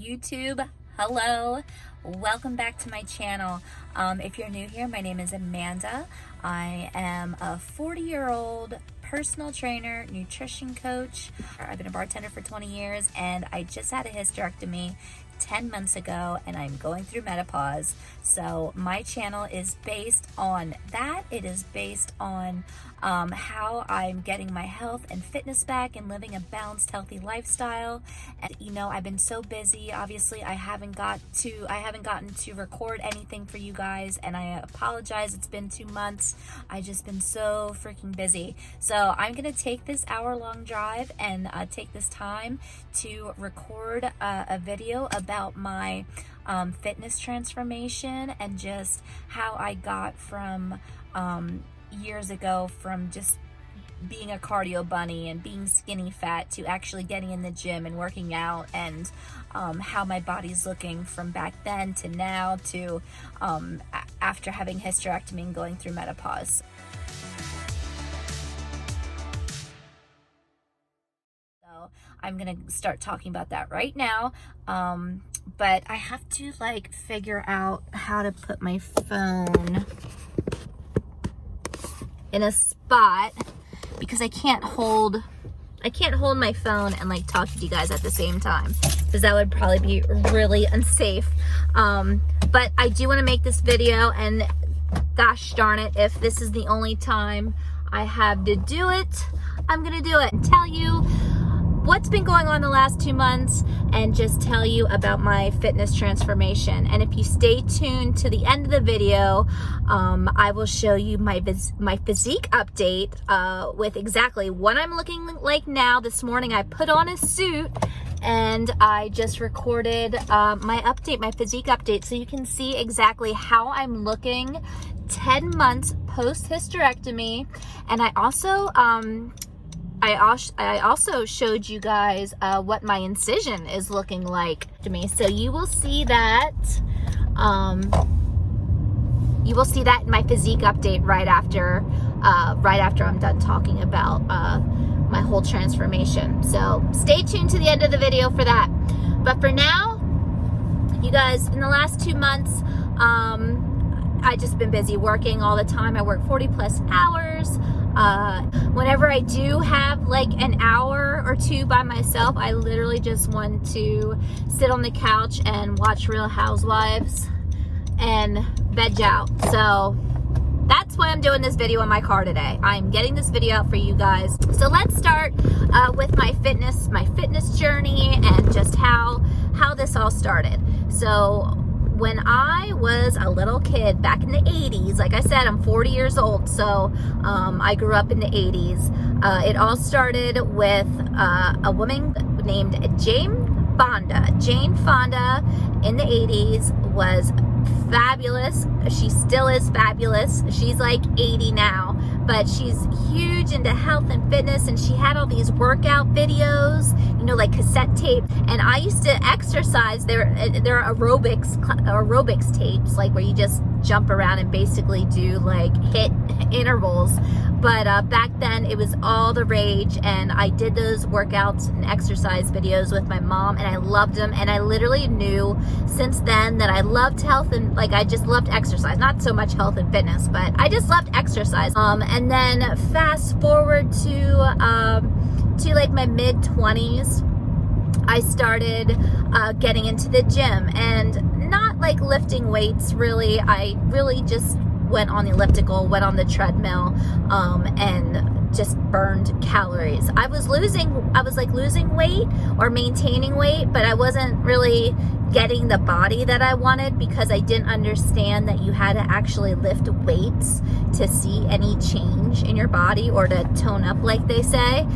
YouTube. Hello, welcome back to my channel. If you're new here, my name is Amanda. I am a 40-year-old personal trainer, nutrition coach. I've been a bartender for 20 years and I just had a hysterectomy 10 months ago and I'm going through menopause. So my channel is based on that. It is based on how I'm getting my health and fitness back and living a balanced, healthy lifestyle. And you know, I've been so busy. Obviously, I haven't gotten to record anything for you guys, and I apologize. It's been 2 months. I've just been so freaking busy. So I'm gonna take this hour-long drive and take this time to record a video about my fitness transformation and just how I got from years ago from just being a cardio bunny and being skinny fat to actually getting in the gym and working out, and how my body's looking from back then to now to after having hysterectomy and going through menopause. So I'm gonna start talking about that right now, but I have to figure out how to put my phone in a spot because I can't hold my phone and talk to you guys at the same time, because that would probably be really unsafe. But I do want to make this video, and gosh darn it, if this is the only time I have to do it, I'm gonna do it and tell you what's been going on the last 2 months and just tell you about my fitness transformation. And if you stay tuned to the end of the video, I will show you my physique update with exactly what I'm looking like now. This morning I put on a suit and I just recorded my physique update, so you can see exactly how I'm looking 10 months post hysterectomy. And I also showed you guys what my incision is looking like to me. So you will see that in my physique update right after I'm done talking about my whole transformation. So stay tuned to the end of the video for that. But for now, you guys, in the last 2 months, I just been busy working all the time. I work 40+ hours. Whenever I do have an hour or two by myself, I literally just want to sit on the couch and watch Real Housewives and veg out. So that's why I'm doing this video in my car today. I'm getting this video out for you guys. So let's start with my fitness journey and just how this all started. So when I was a little kid back in the 80s, like I said, I'm 40 years old, so I grew up in the 80s. It all started with a woman named Jane Fonda in the 80s was fabulous. She still is fabulous. She's 80 now, but she's huge into health and fitness, and she had all these workout videos, like cassette tape. And I used to exercise. There are aerobics tapes, where you just jump around and basically do hit intervals. But back then it was all the rage, and I did those workouts and exercise videos with my mom, and I loved them. And I literally knew since then that I loved health and I just loved exercise. Not so much health and fitness, but I just loved exercise. And then fast forward to my mid-20s, I started getting into the gym, and not lifting weights really. I really just went on the elliptical, went on the treadmill, and just burned calories. I was losing weight or maintaining weight, but I wasn't really getting the body that I wanted, because I didn't understand that you had to actually lift weights to see any change in your body or to tone up, like they say.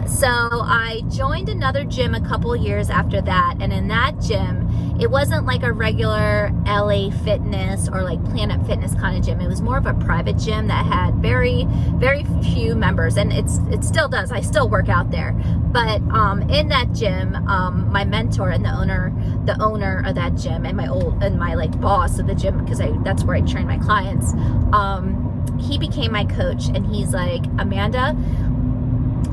So I joined another gym a couple years after that, and in that gym, it wasn't a regular LA Fitness or Planet Fitness kind of gym. It was more of a private gym that had very, very few members, and it still does. I still work out there. But in that gym, my mentor and the owner of that gym, and my boss of the gym, because that's where I train my clients, he became my coach, and he's like, Amanda,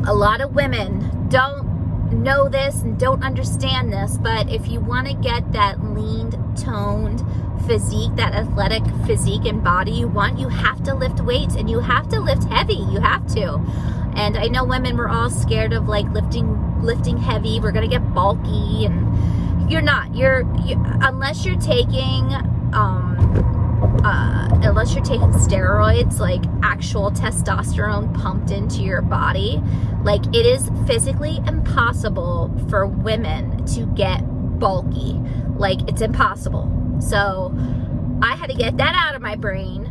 a lot of women don't know this and don't understand this, but if you want to get that leaned, toned physique, that athletic physique and body you want, you have to lift weights, and you have to lift heavy. You have to. And I know women were all scared of like lifting heavy. We're gonna get bulky, and you're not. Unless you're taking steroids, like actual testosterone pumped into your body, like it is physically impossible for women to get bulky. Like it's impossible. So I had to get that out of my brain,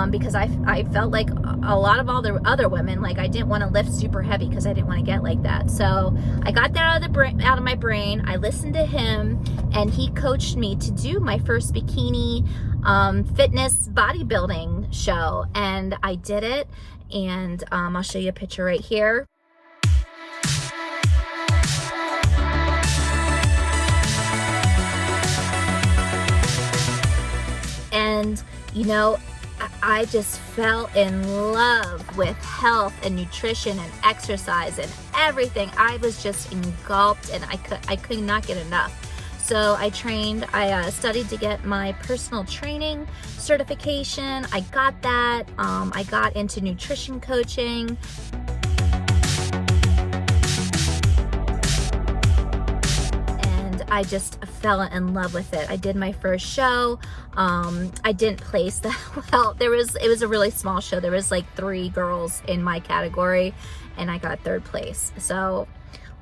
because I felt like a lot of all the other women, like I didn't want to lift super heavy because I didn't want to get like that. So I got that out of my brain. I listened to him, and he coached me to do my first bikini fitness bodybuilding show, and I did it. And I'll show you a picture right here. And you know, I just fell in love with health and nutrition and exercise and everything. I was just engulfed, and I could not get enough. So I studied to get my personal training certification. I got that. I got into nutrition coaching. I just fell in love with it. I did my first show. I didn't place that well. It was a really small show. There was like 3 girls in my category, and I got 3rd place. So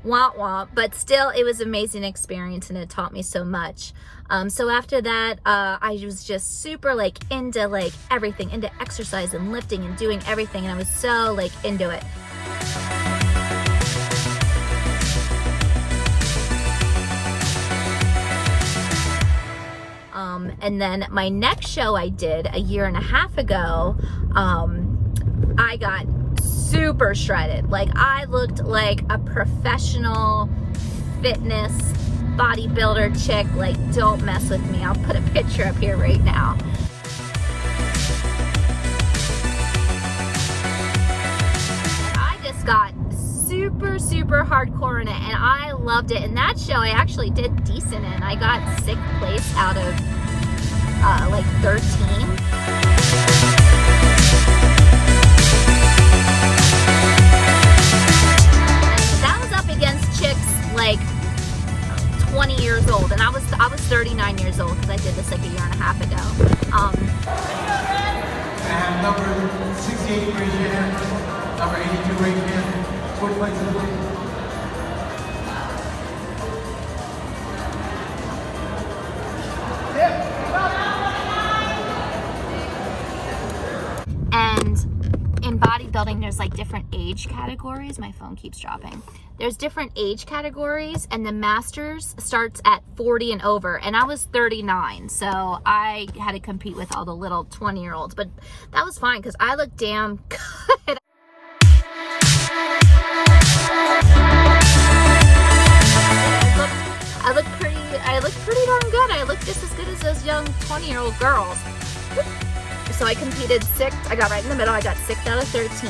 wah wah, but still it was an amazing experience, and it taught me so much. So after that, I was just super like into like everything, into exercise and lifting and doing everything, and I was so like into it. And then my next show I did a year and a half ago, I got super shredded. Like I looked like a professional fitness bodybuilder chick. Like, don't mess with me. I'll put a picture up here right now. I just got super hardcore in it, and I loved it. And that show I actually did decent in. I got 6th place out of like 13. And that was up against chicks like 20 years old, and I was 39 years old because I did this like a year and a half ago. I have number 68 right here, number 82 right here. Switch places, please. And in bodybuilding, there's like different age categories. My phone keeps dropping. There's different age categories, and the masters starts at 40 and over, and I was 39, so I had to compete with all the little 20-year-olds, but that was fine because I looked damn good. I looked pretty darn good. I looked just as good as those young 20-year-old girls. So I competed 6th. I got right in the middle. I got 6th out of 13.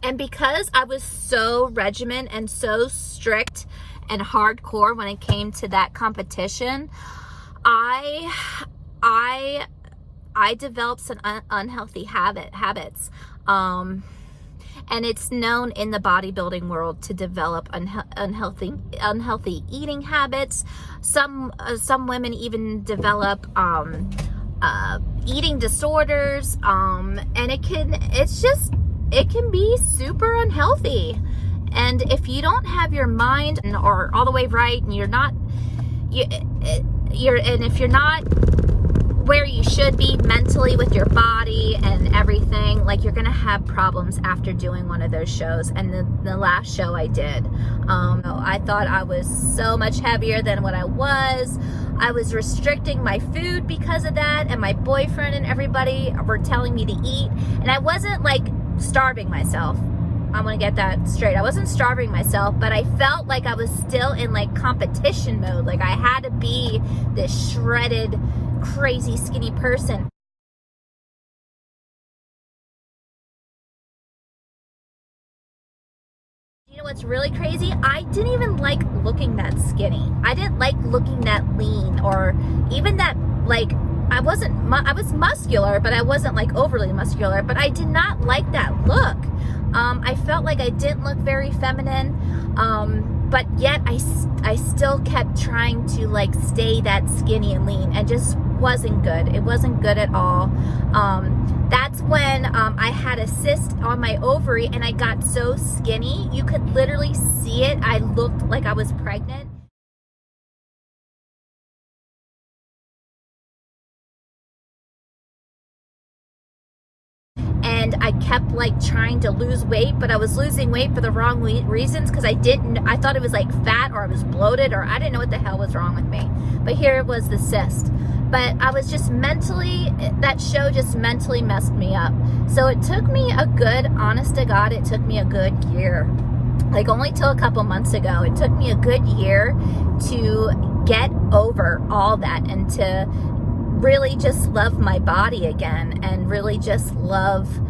And because I was so regimented and so strict and hardcore when it came to that competition, I developed some unhealthy habits. And it's known in the bodybuilding world to develop unhealthy eating habits. Some women even develop eating disorders, and it can be super unhealthy. And if you don't have your mind or all the way right, and if you're not where you should be mentally with your body and everything, like you're gonna have problems after doing one of those shows. And the last show I did, I thought I was so much heavier than what I was. I was restricting my food because of that, and my boyfriend and everybody were telling me to eat, and I wasn't like starving myself. I'm gonna get that straight. I wasn't starving myself, but I felt like I was still in like competition mode. Like I had to be this shredded, crazy skinny person. what's really crazy? I didn't even like looking that skinny. I didn't like looking that lean, or even that, like, I was muscular, but I wasn't like overly muscular, but I did not like that look. I felt like I didn't look very feminine, but yet I still kept trying to like stay that skinny and lean, and just wasn't good. It wasn't good at all. That's when I had a cyst on my ovary, and I got so skinny, you could literally see it. I looked like I was pregnant. And I kept like trying to lose weight, but I was losing weight for the wrong reasons, because I thought it was like fat, or I was bloated, or I didn't know what the hell was wrong with me. But here it was, the cyst. But I was just mentally, that show just mentally messed me up. So it took me a good, honest to God, it took me a good year. Like only till a couple months ago, it took me a good year to get over all that, and to really just love my body again, and really just love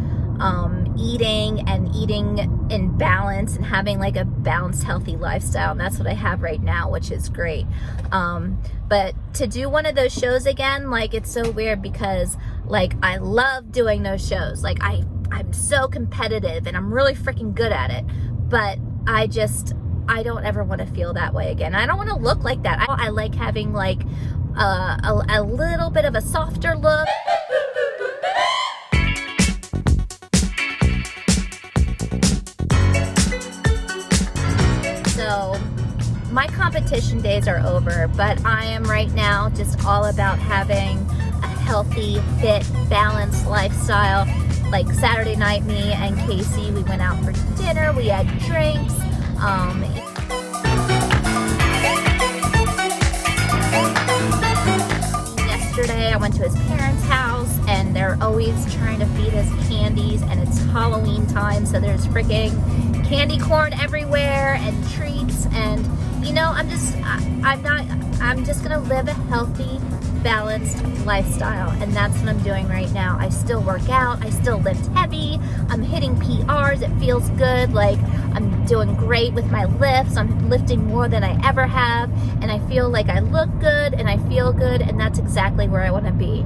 eating in balance, and having like a balanced, healthy lifestyle. And that's what I have right now, which is great. But to do one of those shows again, like, it's so weird, because like I love doing those shows. Like I'm so competitive, and I'm really freaking good at it, but I don't ever want to feel that way again. I don't want to look like that. I like having like a little bit of a softer look. So my competition days are over, but I am right now just all about having a healthy, fit, balanced lifestyle. Like Saturday night, me and Casey, we went out for dinner, we had drinks. Yesterday I went to his parents' house, and they're always trying to feed us candies, and it's Halloween time, so there's freaking candy corn everywhere and treats. And you know, I'm just gonna live a healthy, balanced lifestyle, and that's what I'm doing right now. I still work out, I still lift heavy, I'm hitting PRs, it feels good. Like, I'm doing great with my lifts, I'm lifting more than I ever have, and I feel like I look good and I feel good, and that's exactly where I want to be.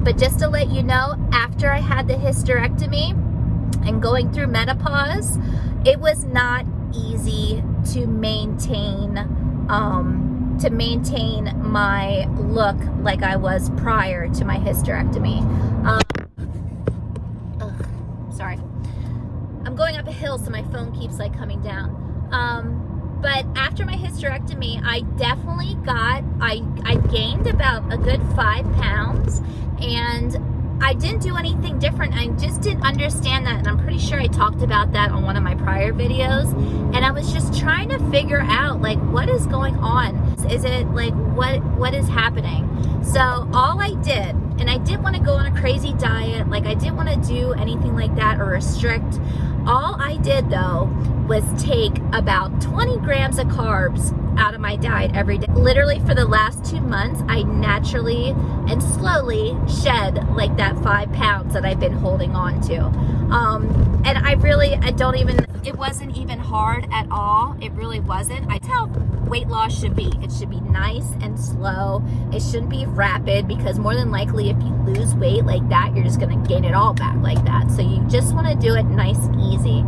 But just to let you know, after I had the hysterectomy and going through menopause, it was not easy to maintain my look like I was prior to my hysterectomy. Sorry. I'm going up a hill, so my phone keeps like coming down. But after my hysterectomy, I definitely I gained about a good 5 pounds, and I didn't do anything different. I just didn't understand that, and I'm pretty sure I talked about that on one of my prior videos. And I was just trying to figure out, like, what is going on? Is it like, what is happening? So all I did, and I didn't want to go on a crazy diet, like I didn't want to do anything like that or restrict. All I did though was take about 20 grams of carbs out of my diet every day. Literally for the last 2 months, I naturally and slowly shed like that 5 pounds that I've been holding on to. And it wasn't even hard at all. It really wasn't. That's how weight loss should be. It should be nice and slow. It shouldn't be rapid, because more than likely if you lose weight like that, you're just gonna gain it all back like that. So you just wanna do it nice and easy.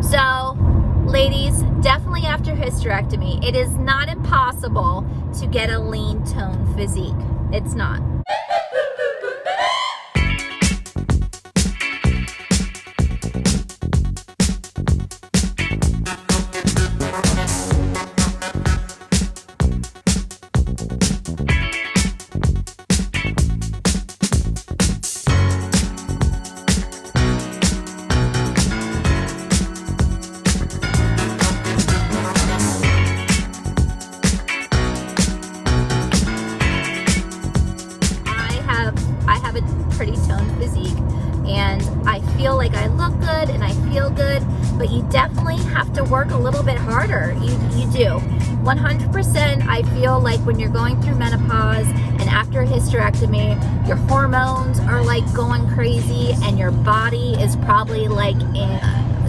So ladies, definitely after hysterectomy, it is not impossible to get a lean toned physique. It's not. Pretty toned physique, and I feel like I look good and I feel good, but you definitely have to work a little bit harder. You do. 100%. I feel like when you're going through menopause and after a hysterectomy, your hormones are like going crazy, and your body is probably like in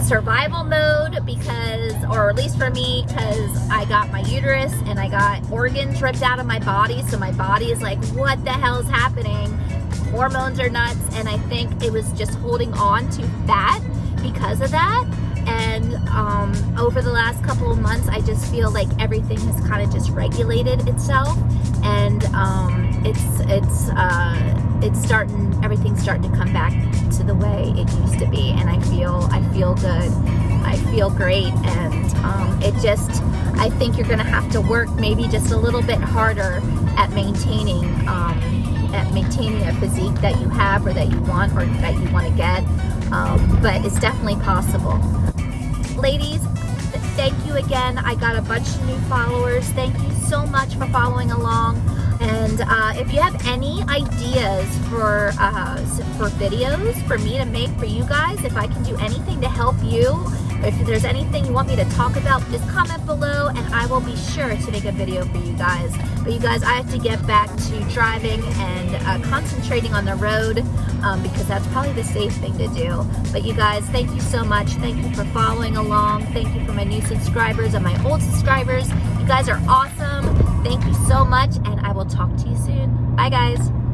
survival mode, because or at least for me, because I got my uterus and I got organs ripped out of my body. So my body is like, what the hell is happening? Hormones are nuts. And I think it was just holding on to fat because of that. And over the last couple of months, I just feel like everything has kind of just regulated itself, and everything's starting to come back to the way it used to be, and I feel good, I feel great, and I think you're gonna have to work maybe just a little bit harder at maintaining a physique that you have or that you want or that you want to get, but it's definitely possible. Ladies, thank you again. I got a bunch of new followers. Thank you so much for following along. And if you have any ideas for videos for me to make for you guys, if I can do anything to help you, if there's anything you want me to talk about, just comment below and I will be sure to make a video for you guys. But you guys, I have to get back to driving and concentrating on the road because that's probably the safe thing to do. But you guys, thank you so much. Thank you for following along. Thank you for my new subscribers and my old subscribers. You guys are awesome. Thank you so much, and I will talk to you soon. Bye, guys.